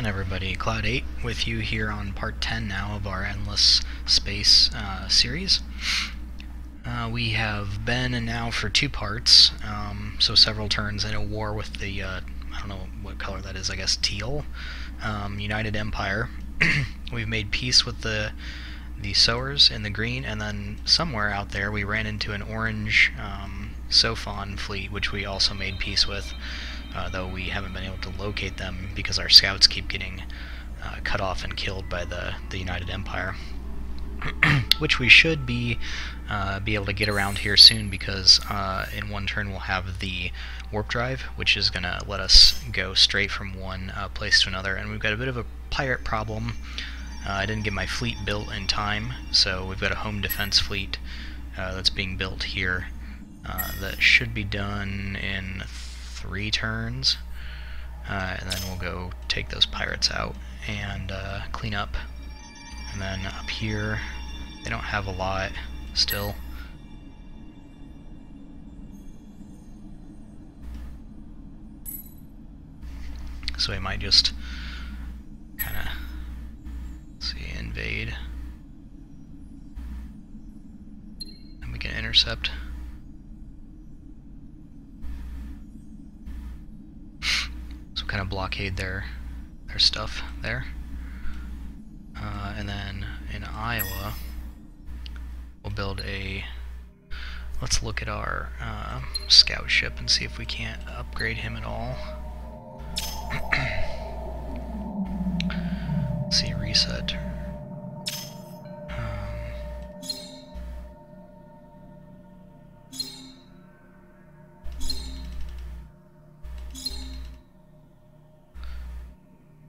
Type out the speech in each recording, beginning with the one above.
again, everybody. XIII with you here on part 10 now of our Endless Space series. We have been now for 2 parts, so several turns in a war with the, I don't know what color that is, I guess teal, United Empire. We've made peace with the sowers in the green, and then somewhere out there we ran into an orange Sophon fleet, which we also made peace with. Though we haven't been able to locate them because our scouts keep getting cut off and killed by the United Empire. Which we should be able to get around here soon, because in one turn we'll have the warp drive, which is going to let us go straight from one place to another. And we've got a bit of a pirate problem. I didn't get my fleet built in time, so we've got a home defense fleet that's being built here that should be done in 3 turns, and then we'll go take those pirates out and clean up. And then up here, they don't have a lot still. So we might just kind of invade, and we can intercept. Kind of blockade their stuff there, and then in Iowa we'll build a. Let's look at our scout ship and see if we can't upgrade him at all. Let's see, reset.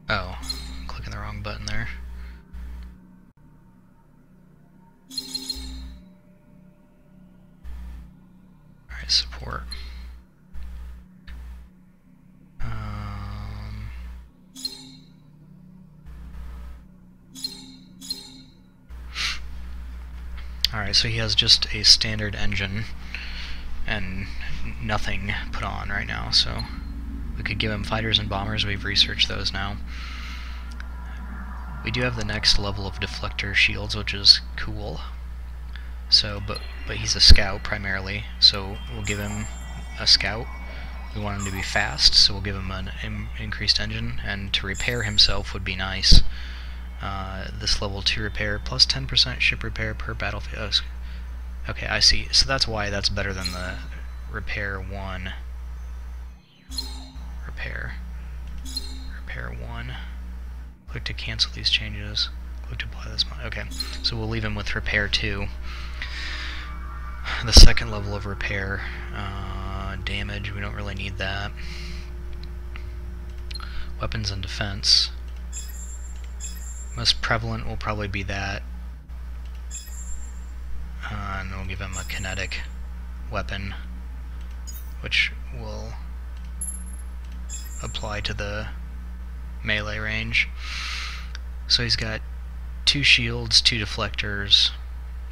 Oh, clicking the wrong button there. Alright, support. Alright, so he has just a standard engine and nothing put on right now, so we could give him fighters and bombers. We've researched those now. We do have the next level of deflector shields, which is cool. So, but he's a scout primarily, so we'll give him a scout. We want him to be fast, so we'll give him an increased engine, and to repair himself would be nice. This level 2 repair plus 10% ship repair per battlefield. Oh, okay, I see. So that's why that's better than the repair 1. Repair 1. Click to cancel these changes. Click to apply this. Okay, so we'll leave him with repair 2. The second level of repair, damage, we don't really need that. Weapons and defense. Most prevalent will probably be that. And we'll give him a kinetic weapon, which will apply to the melee range. So he's got 2 shields, 2 deflectors,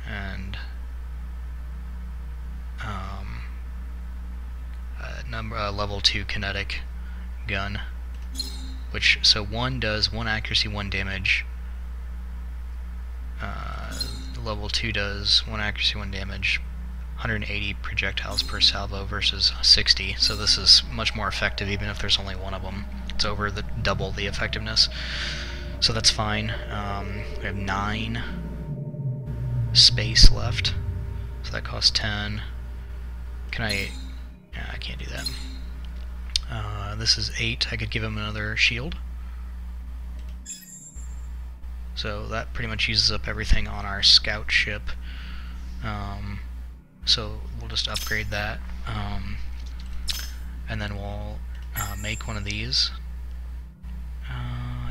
and a level 2 kinetic gun, which, so 1 does 1 accuracy, 1 damage. Level 2 does 1 accuracy, 1 damage. 180 projectiles per salvo versus 60, so this is much more effective even if there's only one of them. It's over double the effectiveness, so that's fine. We have 9 space left, so that costs 10. Can I? Yeah, I can't do that. This is 8. I could give him another shield. So that pretty much uses up everything on our scout ship. So we'll just upgrade that, and then we'll make one of these.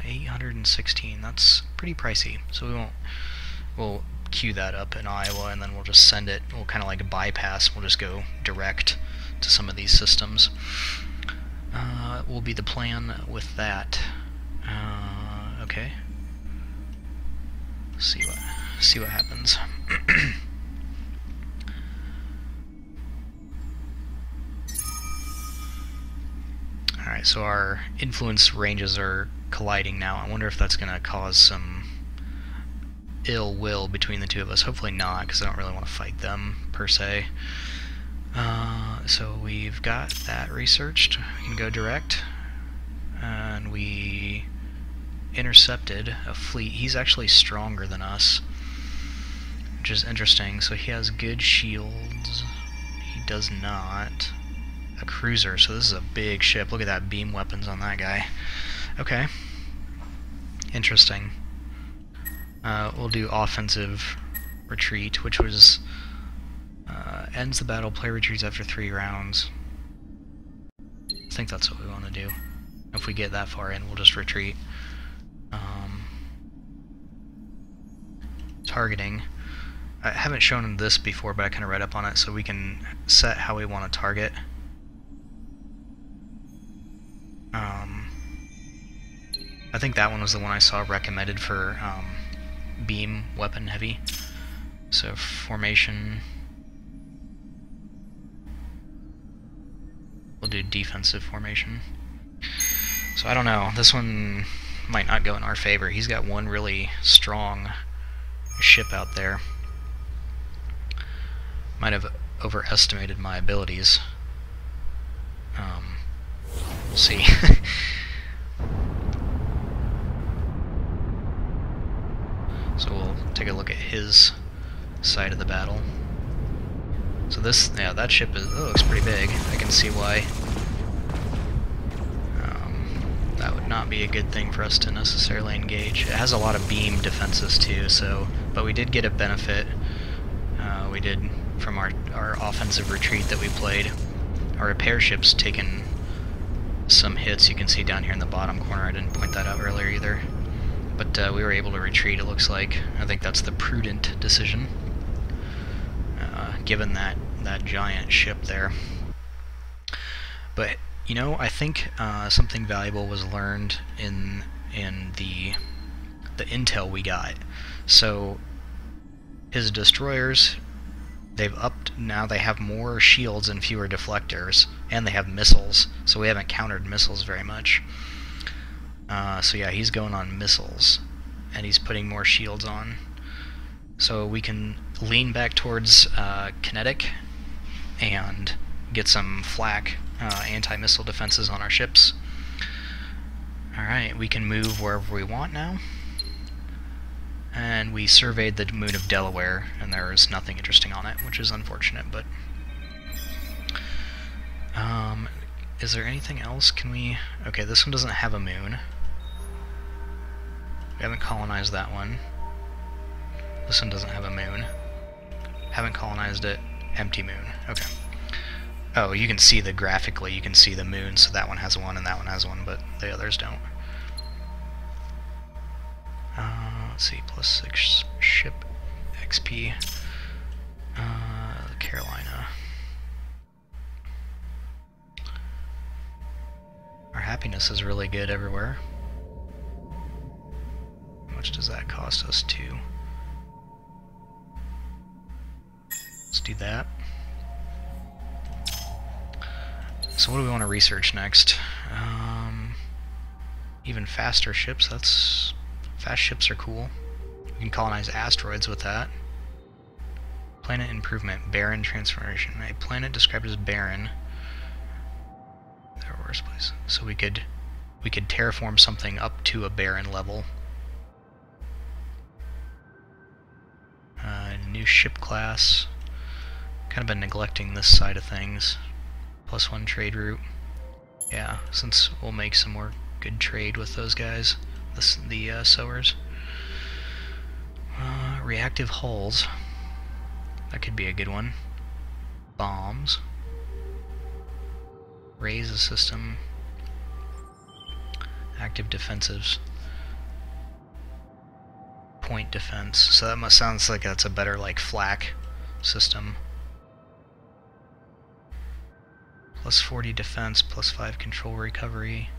816. That's pretty pricey, so we won't. We'll queue that up in Iowa, and then we'll just send it. We'll kind of like bypass. We'll just go direct to some of these systems. Will be the plan with that. Okay. See what happens. Alright, so our influence ranges are colliding now. I wonder if that's going to cause some ill will between the two of us. Hopefully not, because I don't really want to fight them, per se. So we've got that researched. We can go direct. And we intercepted a fleet. He's actually stronger than us, which is interesting. So he has good shields. He does not. A cruiser, so this is a big ship. Look at that beam weapons on that guy. Okay. Interesting. We'll do offensive retreat, which was ends the battle, player retreats after 3 rounds. I think that's what we want to do. If we get that far in, we'll just retreat. Targeting. I haven't shown this before, but I kind of read up on it, so we can set how we want to target. I think that one was the one I saw recommended for beam weapon heavy. So formation. We'll do defensive formation. So I don't know. This one might not go in our favor. He's got one really strong ship out there. Might have overestimated my abilities. We'll see. So we'll take a look at his side of the battle. So this, yeah, that ship is, looks pretty big. I can see why. That would not be a good thing for us to necessarily engage. It has a lot of beam defenses too, so, but we did get a benefit. We did from our offensive retreat that we played. Our repair ship's taken some hits. You can see down here in the bottom corner. I didn't point that out earlier either. But we were able to retreat, it looks like. I think that's the prudent decision, given that giant ship there. But, you know, I think something valuable was learned in the intel we got. So, his destroyers, they've upped, now they have more shields and fewer deflectors, and they have missiles, so we haven't countered missiles very much. So yeah, he's going on missiles, and he's putting more shields on. So we can lean back towards kinetic and get some flak anti-missile defenses on our ships. Alright, we can move wherever we want now. And we surveyed the moon of Delaware, and there is nothing interesting on it, which is unfortunate, but... is there anything else? Can we... Okay, this one doesn't have a moon. We haven't colonized that one. This one doesn't have a moon. Haven't colonized it. Empty moon. Okay. Oh, you can see graphically, you can see the moon, so that one has one and that one has one, but the others don't. Let's see, +6 ship XP. Carolina. Our happiness is really good everywhere. How much does that cost us too? Let's do that. So what do we want to research next? Even faster ships. Fast ships are cool. We can colonize asteroids with that. Planet improvement, barren transformation. A planet described as barren. Their worst place. So we could terraform something up to a barren level. New ship class. Kind of been neglecting this side of things. +1 trade route. Yeah, since we'll make some more good trade with those guys, the sowers. Reactive hulls. That could be a good one. Bombs. Raise a system. Active defensives. Point defense. So that sounds like that's a better flak system. +40 defense, +5 control recovery.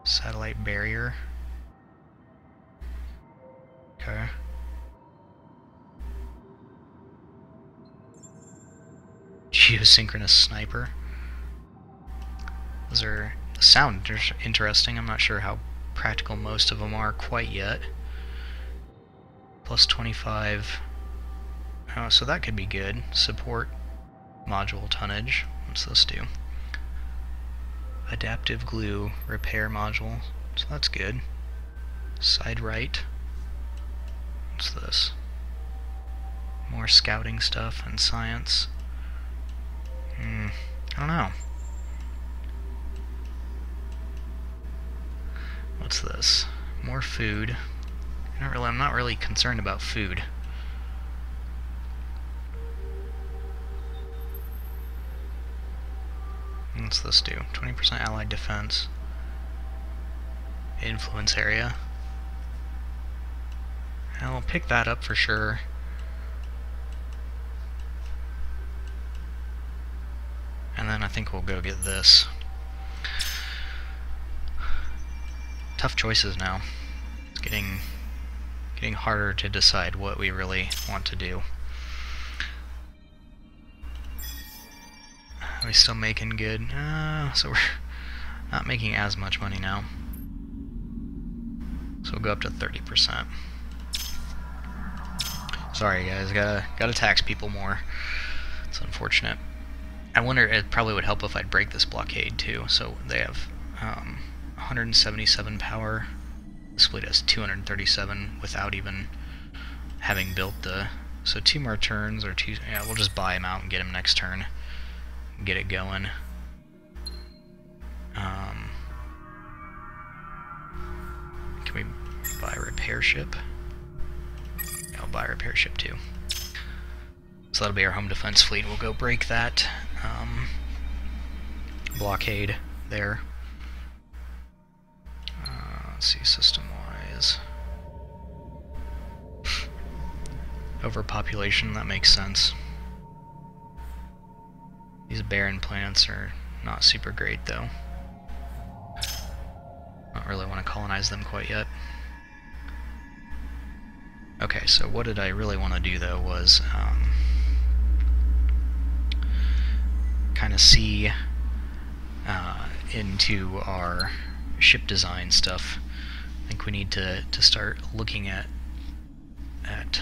Satellite barrier. Okay. Geosynchronous sniper. Those are sound interesting. I'm not sure how practical most of them are quite yet. Plus 25. Oh, so that could be good. Support module tonnage. What's this do? Adaptive glue repair module. So that's good. Side right. What's this? More scouting stuff and science. I don't know. What's this? More food. I'm not really concerned about food. What's this do? 20% allied defense. Influence area. I'll pick that up for sure. And then I think we'll go get this. Tough choices now. It's getting harder to decide what we really want to do. Are we still making good? So we're not making as much money now. So we'll go up to 30%. Sorry guys, gotta tax people more. It's unfortunate. I wonder, it probably would help if I'd break this blockade too. So they have 177 power. This fleet has 237 without even having built the... So 2 more turns, or 2... Yeah, we'll just buy him out and get him next turn. Get it going. Can we buy a repair ship? Yeah, I'll buy a repair ship too. So that'll be our home defense fleet. We'll go break that blockade there. Let's see, system-wise. Overpopulation, that makes sense. These barren planets are not super great, though. Don't really want to colonize them quite yet. Okay, so what did I really want to do, though, was kind of see into our ship design stuff. I think we need to start looking at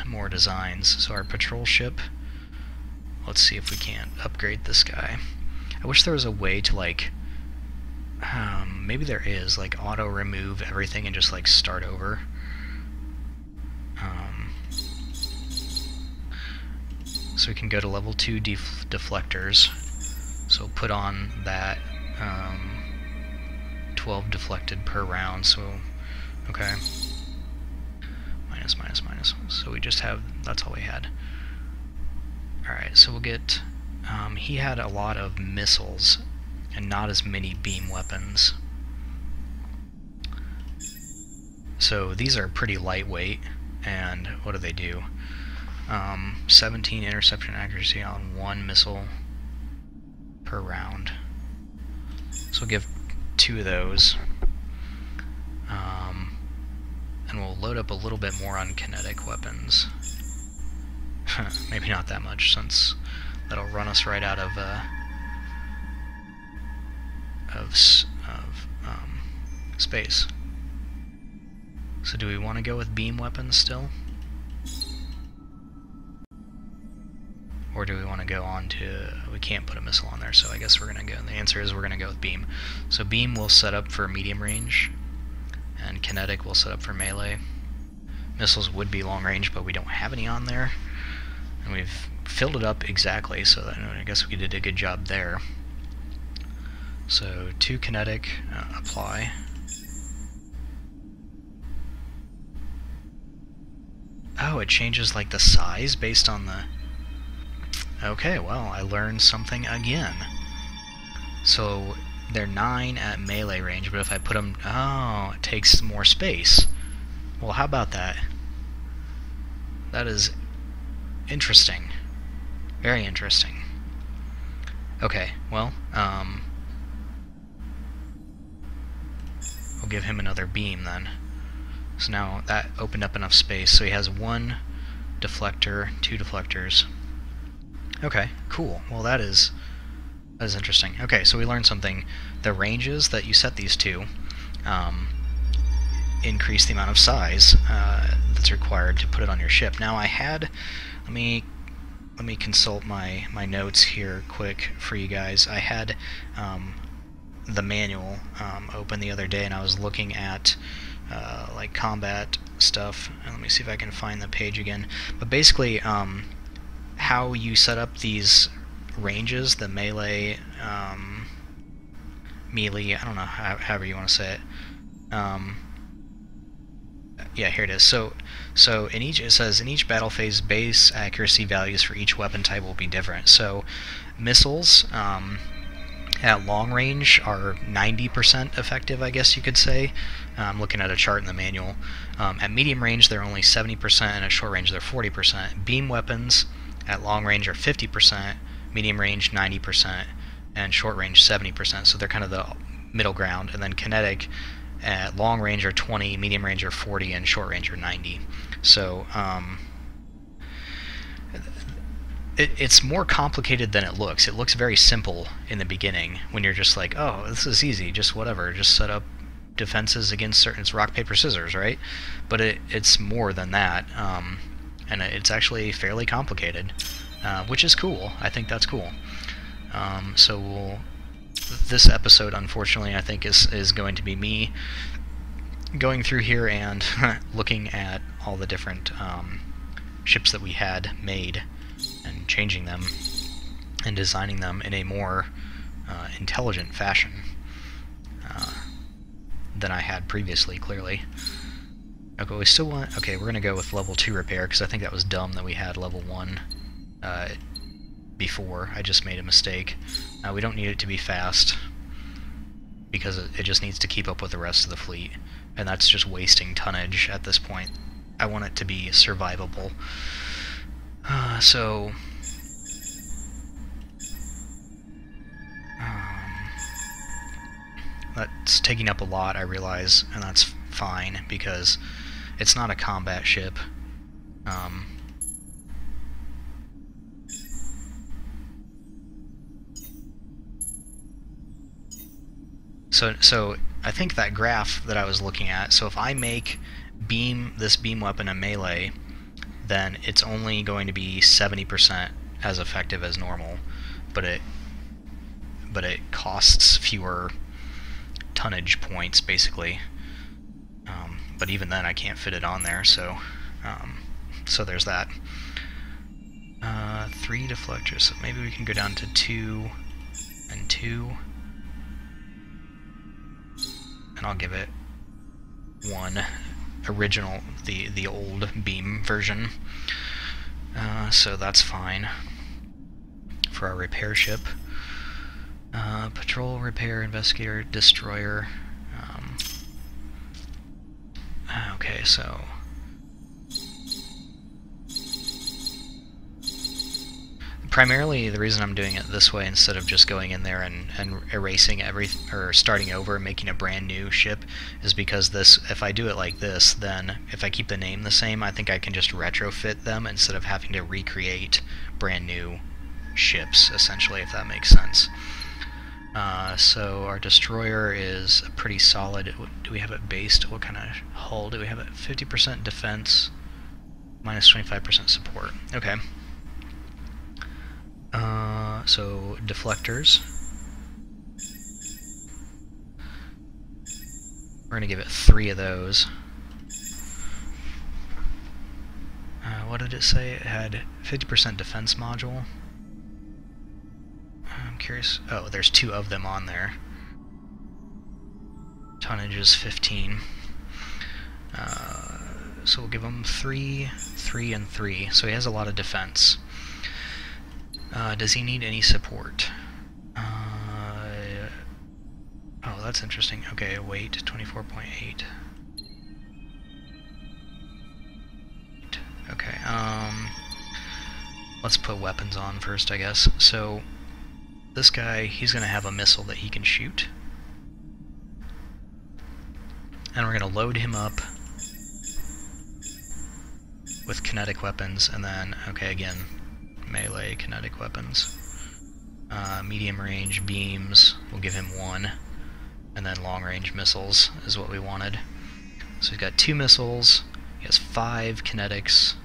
more designs. So our patrol ship, let's see if we can't upgrade this guy. I wish there was a way to, like, maybe there is, like, auto remove everything and just, like, start over. So we can go to level 2 deflectors. So put on that 12 deflected per round. So okay, minus. So we just have, that's all we had. Alright, so we'll get, he had a lot of missiles and not as many beam weapons. So these are pretty lightweight, and what do? 17 interception accuracy on 1 missile per round. So we'll give 2 of those. And we'll load up a little bit more on kinetic weapons. Maybe not that much, since that'll run us right out of space. So do we want to go with beam weapons still? Or do we want to go on to... We can't put a missile on there, so I guess we're going to go... The answer is we're going to go with beam. So beam will set up for medium range, and kinetic will set up for melee. Missiles would be long range, but we don't have any on there. And we've filled it up exactly, so that, I guess we did a good job there. So 2 kinetic, apply. Oh, it changes like the size based on the... Okay, well, I learned something again. So they're 9 at melee range, but if I put them... Oh, it takes more space. Well, how about that? That is interesting. Very interesting. Okay, well, we'll give him another beam then. So now that opened up enough space, so he has 1 deflector, 2 deflectors. Okay, cool. Well, that's That is interesting. Okay, so we learned something. The ranges that you set these to increase the amount of size that's required to put it on your ship. Now I had, let me consult my notes here quick for you guys. I had the manual open the other day, and I was looking at like combat stuff. And let me see if I can find the page again. But basically, how you set up these ranges, the melee, melee, I don't know, however you want to say it. Yeah, here it is. So in each, it says in each battle phase, base accuracy values for each weapon type will be different. So missiles at long range are 90% effective, I guess you could say. I'm looking at a chart in the manual. At medium range, they're only 70%, and at short range, they're 40%. Beam weapons at long range are 50%, medium range 90%, and short range 70%. So they're kind of the middle ground. And then kinetic at long range are 20, medium range are 40, and short range are 90. So it's more complicated than it looks. It looks very simple in the beginning when you're just like, oh, this is easy, just whatever, just set up defenses against certain, it's rock, paper, scissors, right? But it's more than that, and it's actually fairly complicated, which is cool. I think that's cool. So this episode, unfortunately, I think is going to be me going through here and looking at all the different ships that we had made and changing them and designing them in a more intelligent fashion than I had previously, clearly. Okay, we still want... Okay, we're going to go with level 2 repair, because I think that was dumb that we had level 1 before. I just made a mistake. We don't need it to be fast, because it just needs to keep up with the rest of the fleet, and that's just wasting tonnage at this point. I want it to be survivable. So... that's taking up a lot, I realize, and that's fine, because it's not a combat ship. So I think that graph that I was looking at, so if I make this beam weapon a melee, then it's only going to be 70% as effective as normal, but it costs fewer tonnage points, basically. But even then, I can't fit it on there, so there's that. 3 deflectors, so maybe we can go down to 2 and 2. And I'll give it 1 original, the old beam version. So that's fine for our repair ship. Patrol, repair, investigator, destroyer. Okay, so... primarily, the reason I'm doing it this way instead of just going in there and erasing or starting over and making a brand new ship is because this, if I do it like this, then if I keep the name the same, I think I can just retrofit them instead of having to recreate brand new ships, essentially, if that makes sense. So our destroyer is pretty solid. Do we have it based? What kind of hull do we have it? 50% defense, minus 25% support. Okay. So deflectors. We're going to give it 3 of those. What did it say? It had 50% defense module. I'm curious. Oh, there's 2 of them on there. Tonnage is 15. So we'll give him 3, 3, and 3. So he has a lot of defense. Does he need any support? Oh, that's interesting. Okay, weight, 24.8. Okay, let's put weapons on first, I guess. So, this guy, he's going to have a missile that he can shoot. And we're going to load him up with kinetic weapons, and then, okay, again, melee kinetic weapons. medium range beams, we'll give him 1, and then long range missiles is what we wanted. So he's got 2 missiles, he has 5 kinetics.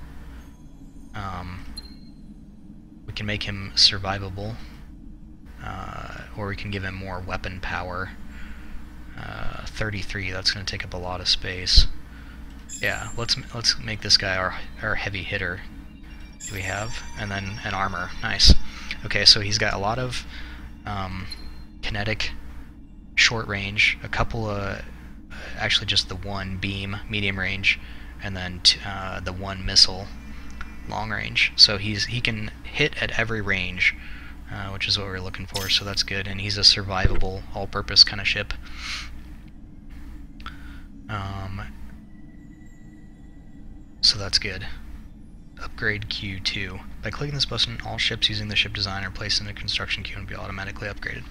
We can make him survivable, or we can give him more weapon power. 33, that's going to take up a lot of space. Yeah, let's make this guy our heavy hitter. Do we have? And then an armor. Nice. Okay, so he's got a lot of kinetic short range, a couple of, actually just the 1 beam medium range, and then the 1 missile long range. So he can hit at every range, which is what we're looking for, so that's good. And he's a survivable, all-purpose kind of ship. So that's good. Upgrade queue 2. By clicking this button, all ships using the ship design are placed in a construction queue and be automatically upgraded.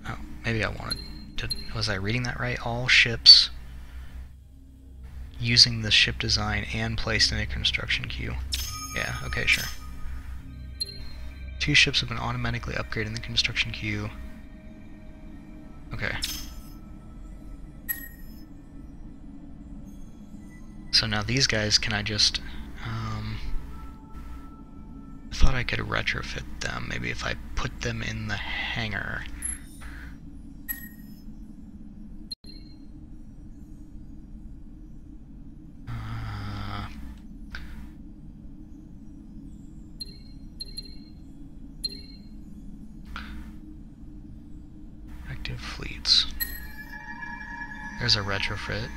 Oh, maybe I wanted to... Was I reading that right? All ships using the ship design and placed in a construction queue. Yeah, okay, sure. 2 ships have been automatically upgraded in the construction queue. Okay. So now these guys, can I just... I thought I could retrofit them, maybe if I put them in the hangar. Active fleets. There's a retrofit.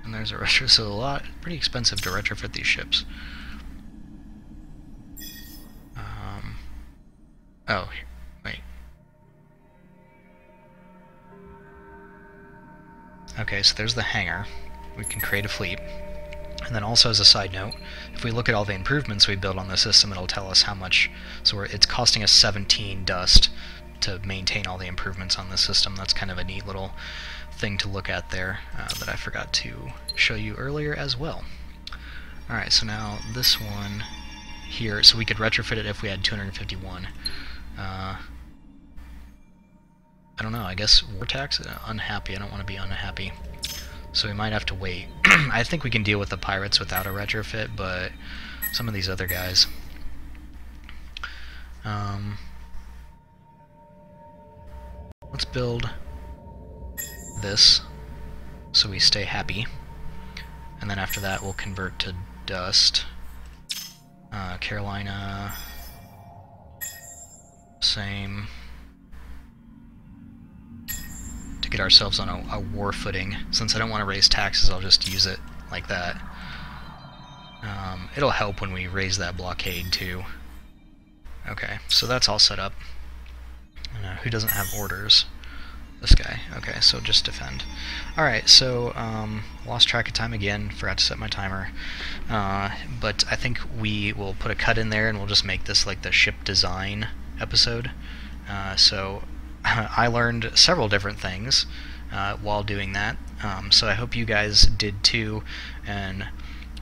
And there's a retrofit, so pretty expensive to retrofit these ships. Oh, wait. Okay, so there's the hangar. We can create a fleet. And then also as a side note, if we look at all the improvements we built on the system, it'll tell us how much, so it's costing us 17 dust to maintain all the improvements on the system. That's kind of a neat little thing to look at there that I forgot to show you earlier as well. Alright, so now this one here, so we could retrofit it if we had 251. I don't know, I guess war tax? Unhappy, I don't want to be unhappy. So we might have to wait. I think we can deal with the pirates without a retrofit, but some of these other guys. Let's build this so we stay happy. And then after that we'll convert to dust. Carolina, same. To get ourselves on a war footing. Since I don't want to raise taxes, I'll just use it like that. It'll help when we raise that blockade too. Okay, so that's all set up. Who doesn't have orders? This guy. Okay, so just defend. Alright, so lost track of time again, forgot to set my timer. But I think we will put a cut in there and we'll just make this like the ship design episode. So I learned several different things while doing that, so I hope you guys did too, and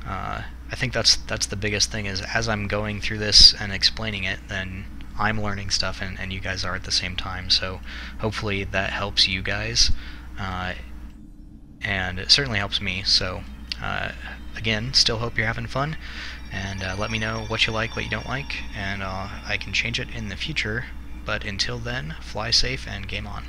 I think that's the biggest thing, is as I'm going through this and explaining it, then I'm learning stuff and you guys are at the same time, so hopefully that helps you guys, and it certainly helps me. So again, still hope you're having fun, and let me know what you like, what you don't like, and I can change it in the future. But until then, fly safe and game on.